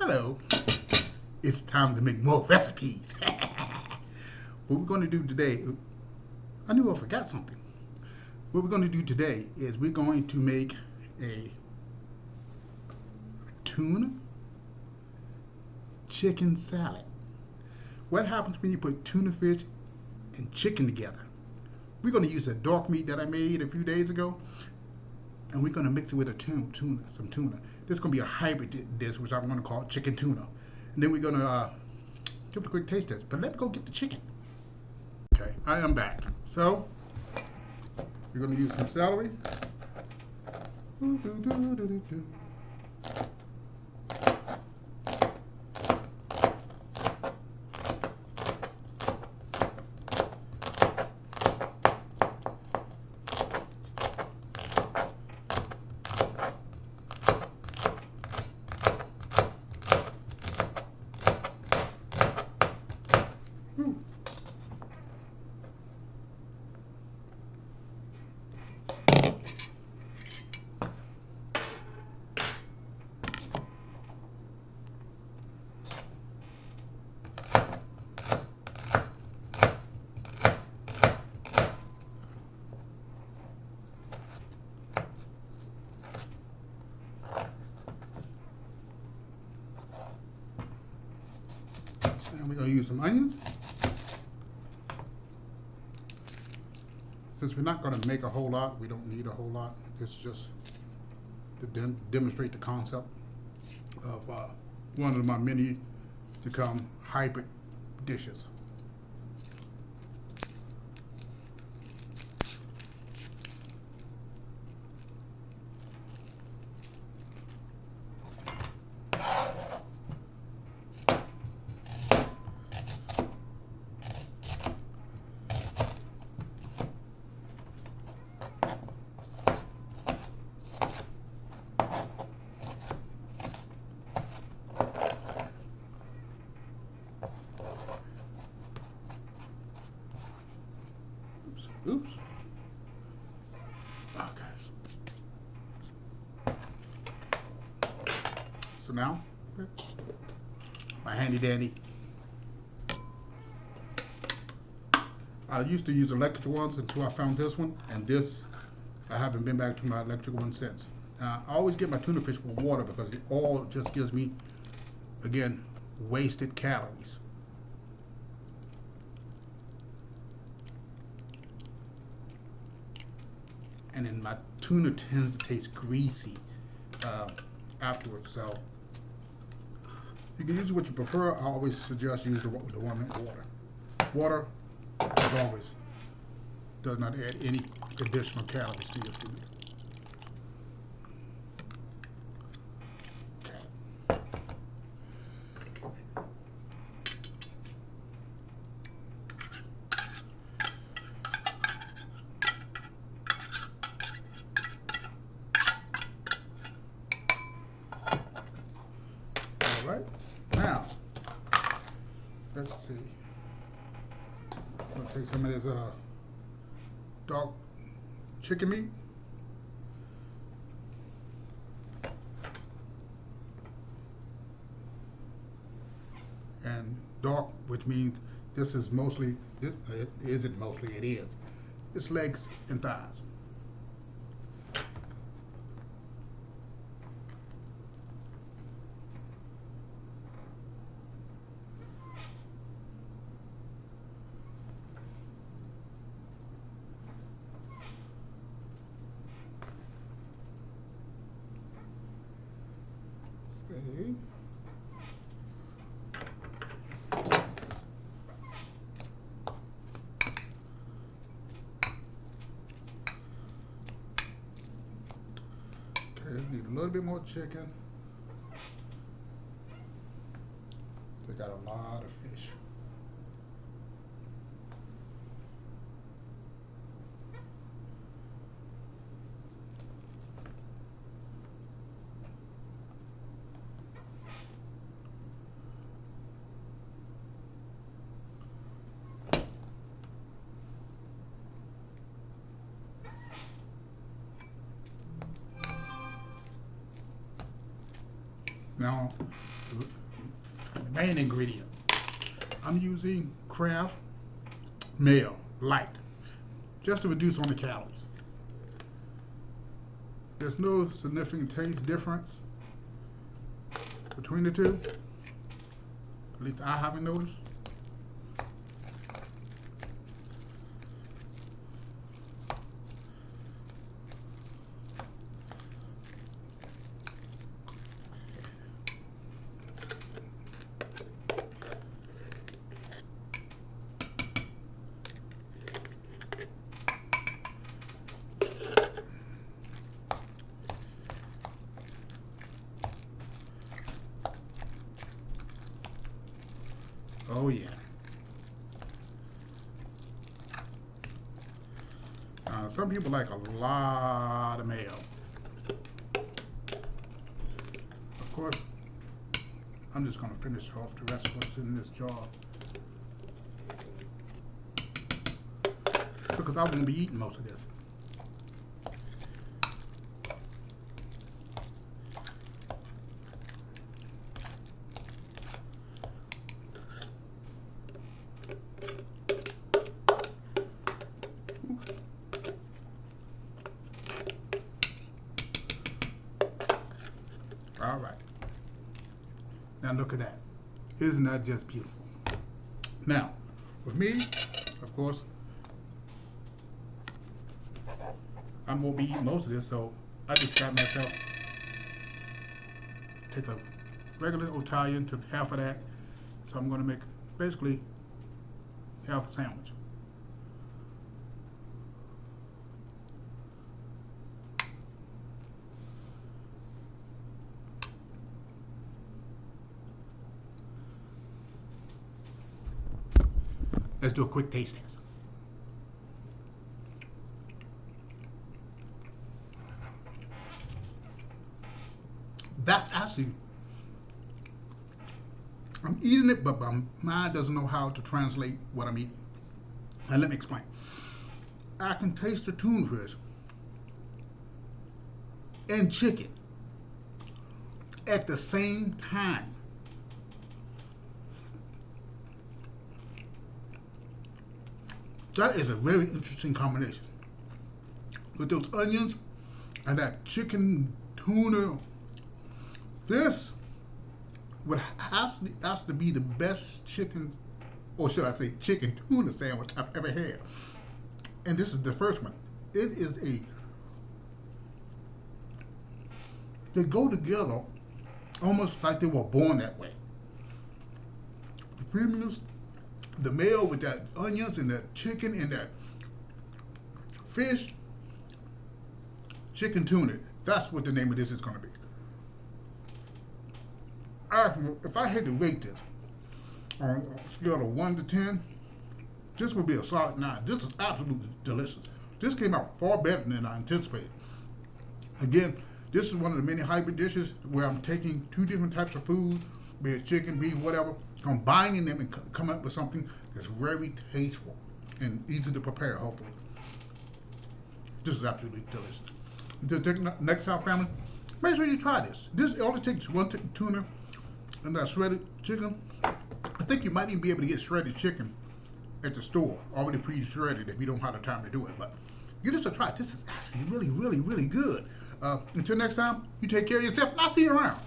Hello. It's time to make more recipes. What we're going to do today, I knew I forgot something. What we're going to do today is we're going to make a tuna chicken salad. What happens when you put tuna fish and chicken together? We're going to use a dark meat that I made a few days ago, and we're going to mix it with some tuna. This is going to be a hybrid dish, which I'm going to call chicken tuna. And then we're going to give it a quick taste test. But let me go get the chicken. Okay, I am back. So, we're going to use some celery. And we're going to use some onions. Since we're not going to make a whole lot, we don't need a whole lot. This is just to demonstrate the concept of one of my many to come hybrid dishes. Oops. Okay. So now, my handy dandy. I used to use electric ones until I found this one, and this, I haven't been back to my electric one since. I always get my tuna fish with water because the oil just gives me, again, wasted calories. And then my tuna tends to taste greasy afterwards. So you can use what you prefer. I always suggest use the one with water. Water, as always, does not add any additional calories to your food. All right, now, let's see. I'm gonna take some of this dark chicken meat. And dark, which means this is mostly, it isn't mostly, it is. It's legs and thighs. Okay. Need a little bit more chicken. They got a lot of fish. Now, the main ingredient. I'm using Kraft Mayo Light, just to reduce on the calories. There's no significant taste difference between the two. At least I haven't noticed. Oh yeah. Some people like a lot of mayo. Of course, I'm just gonna finish off the rest of what's in this jar, because I'm gonna be eating most of this. All right. Now look at that. Isn't that just beautiful? Now, with me, of course, I'm gonna be eating most of this, so I just got myself take a regular Italian, took half of that, so I'm gonna make basically half a sandwich. Let's do a quick taste test. That's actually, I'm eating it, but my mind doesn't know how to translate what I'm eating. And let me explain. I can taste the tuna fish and chicken at the same time. That is a very interesting combination. With those onions and that chicken tuna, this would has to be the best chicken, or should I say chicken tuna sandwich I've ever had. And this is the first one. It is they go together almost like they were born that way. The creaminess, the mayo with that onions and that chicken and that fish, chicken tuna. That's what the name of this is going to be. If I had to rate this on a scale of 1 to 10, this would be a solid 9. This is absolutely delicious. This came out far better than I anticipated. Again, this is one of the many hybrid dishes where I'm taking two different types of food, be it chicken, beef, whatever, combining them and coming up with something that's very tasteful and easy to prepare, hopefully. This is absolutely delicious. Next time, family, make sure you try this. This only takes one tuna and that shredded chicken. I think you might even be able to get shredded chicken at the store, already pre-shredded if you don't have the time to do it. But give this a try. This is actually really, really, really good. Until next time, you take care of yourself, and I'll see you around.